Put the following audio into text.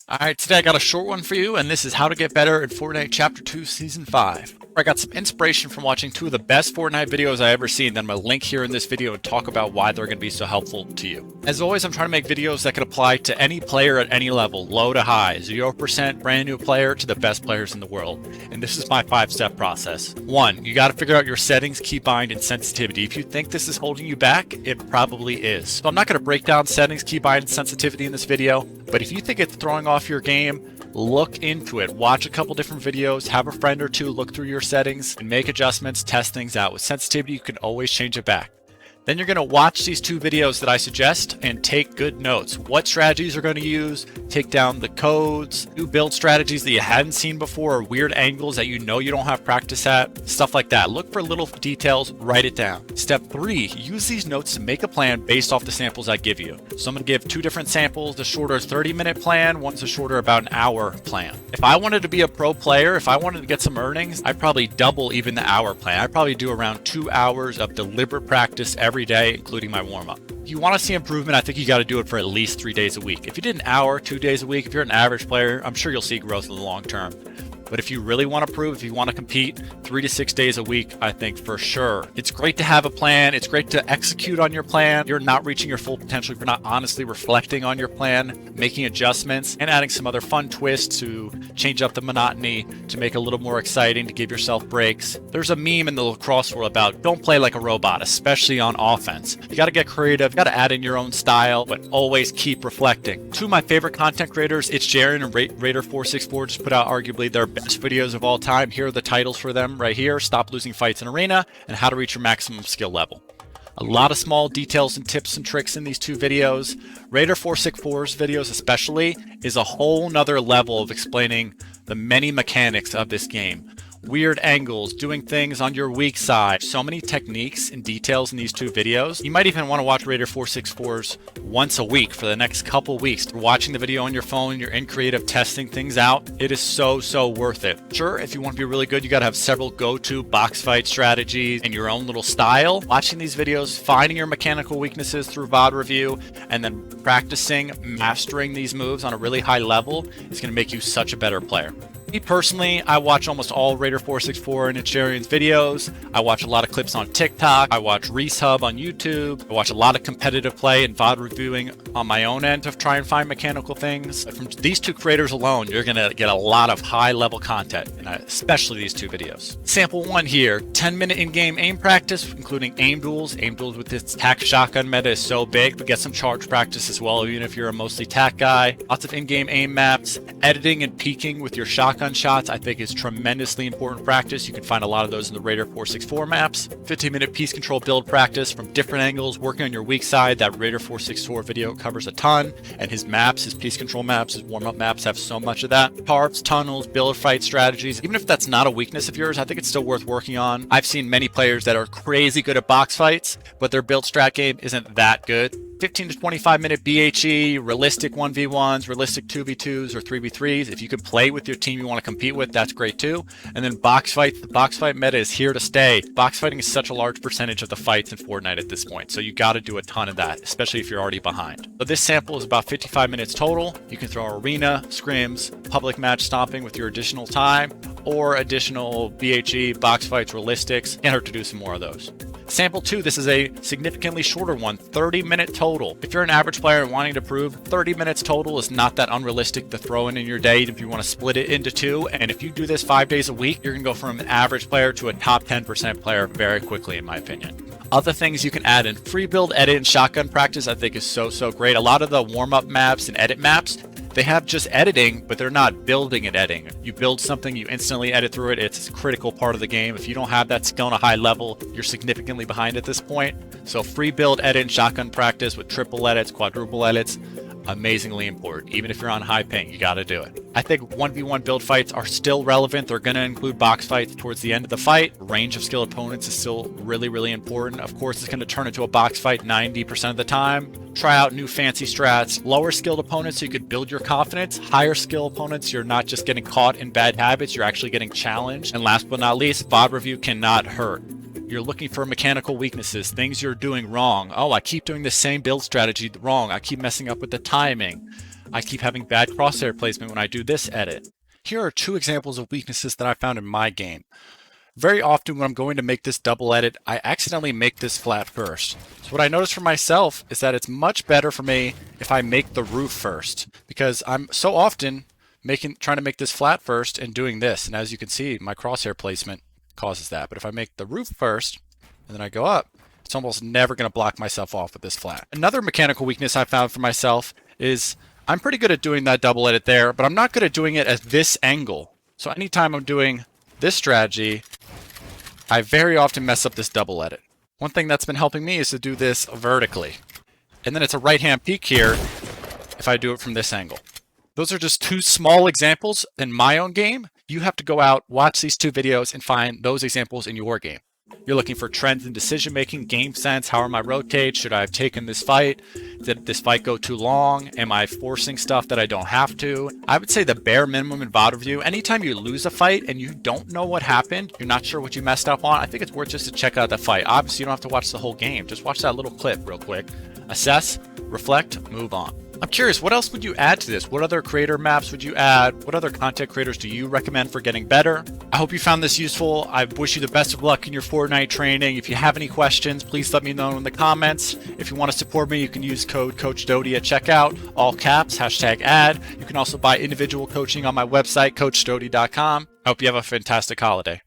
Alright, today I got a short one for you, and this is how to get better in Fortnite Chapter 2 Season 5. I got some inspiration from watching two of the best Fortnite videos I ever seen, then I'm going to link here in this video and talk about why they're going to be so helpful to you. As always, I'm trying to make videos that can apply to any player at any level, low to high, 0% brand new player to the best players in the world. And this is my 5-step process. 1. You got to figure out your settings, keybind, and sensitivity. If you think this is holding you back, it probably is. So I'm not going to break down settings, keybind, and sensitivity in this video, but if you think it's throwing off your game, look into it. Watch a couple different videos, have a friend or two look through your settings, and make adjustments, test things out. With sensitivity, you can always change it back. Then you're going to watch these two videos that I suggest and take good notes. What strategies you're going to use, take down the codes, new build strategies that you hadn't seen before, or weird angles that you know you don't have practice at, stuff like that. Look for little details, write it down. Step 3, use these notes to make a plan based off the samples I give you. So I'm going to give two different samples, the shorter 30-minute plan, one's a shorter about an hour plan. If I wanted to be a pro player, if I wanted to get some earnings, I'd probably double even the hour plan. I'd probably do around 2 hours of deliberate practice every day, including my warm-up. If you want to see improvement, I think you got to do it for at least 3 days a week. If you did an hour, 2 days a week, if you're an average player, I'm sure you'll see growth in the long term. But if you really want to prove, if you want to compete 3 to 6 days a week, I think for sure. It's great to have a plan. It's great to execute on your plan. You're not reaching your full potential if you're not honestly reflecting on your plan, making adjustments, and adding some other fun twists to change up the monotony, to make it a little more exciting, to give yourself breaks. There's a meme in the lacrosse world about don't play like a robot, especially on offense. You got to get creative, you got to add in your own style, but always keep reflecting. Two of my favorite content creators, it's Jaren and Raider464, just put out arguably their best videos of all time. Here are the titles for them right here: Stop Losing Fights in Arena and How to Reach Your Maximum Skill Level. A lot of small details and tips and tricks in these two videos. Raider464's videos especially is a whole nother level of explaining the many mechanics of this game. Weird angles, doing things on your weak side. So many techniques and details in these two videos. You might even want to watch Raider464's once a week for the next couple weeks. You're watching the video on your phone, you're in creative, testing things out. It is so worth it. Sure, if you want to be really good, you got to have several go-to box fight strategies and your own little style. Watching these videos, finding your mechanical weaknesses through VOD review, and then practicing, mastering these moves on a really high level is going to make you such a better player. Me personally, I watch almost all Raider464 and Echarian's videos. I watch a lot of clips on TikTok. I watch Reese Hub on YouTube. I watch a lot of competitive play and VOD reviewing on my own end to try and find mechanical things. From these two creators alone, you're going to get a lot of high-level content, and especially these two videos. Sample 1 here, 10-minute in-game aim practice, including aim duels. Aim duels with this tac shotgun meta is so big, but get some charge practice as well, even if you're a mostly tac guy. Lots of in-game aim maps. Editing and peeking with your shotgun shots I think is tremendously important practice. You can find a lot of those in the Raider464 maps. 15-minute piece control build practice from different angles, working on your weak side. That Raider464 video covers a ton, and his maps, his piece control maps, his warm-up maps have so much of that. Tarps, tunnels, build fight strategies. Even if that's not a weakness of yours, I think it's still worth working on. I've seen many players that are crazy good at box fights, but their build strat game isn't that good. 15 to 25-minute BHE, realistic 1v1s, realistic 2v2s or 3v3s. If you could play with your team you want to compete with, that's great too. And then box fights. The box fight meta is here to stay. Box fighting is such a large percentage of the fights in Fortnite at this point, so you got to do a ton of that, especially if you're already behind. So this sample is about 55 minutes total. You can throw arena, scrims, public match stomping with your additional time, or additional BHE, box fights, realistics. Can't hurt to do some more of those. Sample 2, this is a significantly shorter one, 30-minute total. If you're an average player and wanting to prove, 30 minutes total is not that unrealistic to throw in your day if you want to split it into two. And if you do this 5 days a week, you're going to go from an average player to a top 10% player very quickly, in my opinion. Other things you can add in: free build, edit, and shotgun practice I think is so great. A lot of the warm-up maps and edit maps, they have just editing, but they're not building and editing. You build something, you instantly edit through it. It's a critical part of the game. If you don't have that skill on a high level, you're significantly behind at this point. So free build, edit, and shotgun practice with triple edits, quadruple edits, amazingly important. Even if you're on high ping, you got to do it. I think 1v1 build fights are still relevant. They're going to include box fights towards the end of the fight. Range of skilled opponents is still really important. Of course, it's going to turn into a box fight 90% of the time. Try out new fancy strats. Lower skilled opponents so you could build your confidence. Higher skill opponents, you're not just getting caught in bad habits, you're actually getting challenged. And last but not least, VOD review cannot hurt. You're looking for mechanical weaknesses, things you're doing wrong. Oh, I keep doing the same build strategy wrong. I keep messing up with the timing. I keep having bad crosshair placement when I do this edit. Here are 2 examples of weaknesses that I found in my game. Very often when I'm going to make this double edit, I accidentally make this flat first. So what I noticed for myself is that it's much better for me if I make the roof first, because I'm so often trying to make this flat first and doing this. And as you can see, my crosshair placement causes that. But if I make the roof first and then I go up, it's almost never going to block myself off with this flat. Another mechanical weakness I found for myself is I'm pretty good at doing that double edit there, but I'm not good at doing it at this angle. So anytime I'm doing this strategy, I very often mess up this double edit. One thing that's been helping me is to do this vertically. And then it's a right-hand peek here if I do it from this angle. Those are just 2 small examples in my own game. You have to go out, watch these 2 videos, and find those examples in your game. You're looking for trends in decision making, game sense, how am I rotate, should I have taken this fight, did this fight go too long, am I forcing stuff that I don't have to. I would say the bare minimum in VOD review, anytime you lose a fight and you don't know what happened, you're not sure what you messed up on, I think it's worth just to check out the fight. Obviously you don't have to watch the whole game, just watch that little clip real quick, assess, reflect, move on. I'm curious, what else would you add to this? What other creator maps would you add? What other content creators do you recommend for getting better? I hope you found this useful. I wish you the best of luck in your Fortnite training. If you have any questions, please let me know in the comments. If you want to support me, you can use code Coach Dody at checkout, all caps, #ad. You can also buy individual coaching on my website, coachdody.com. I hope you have a fantastic holiday.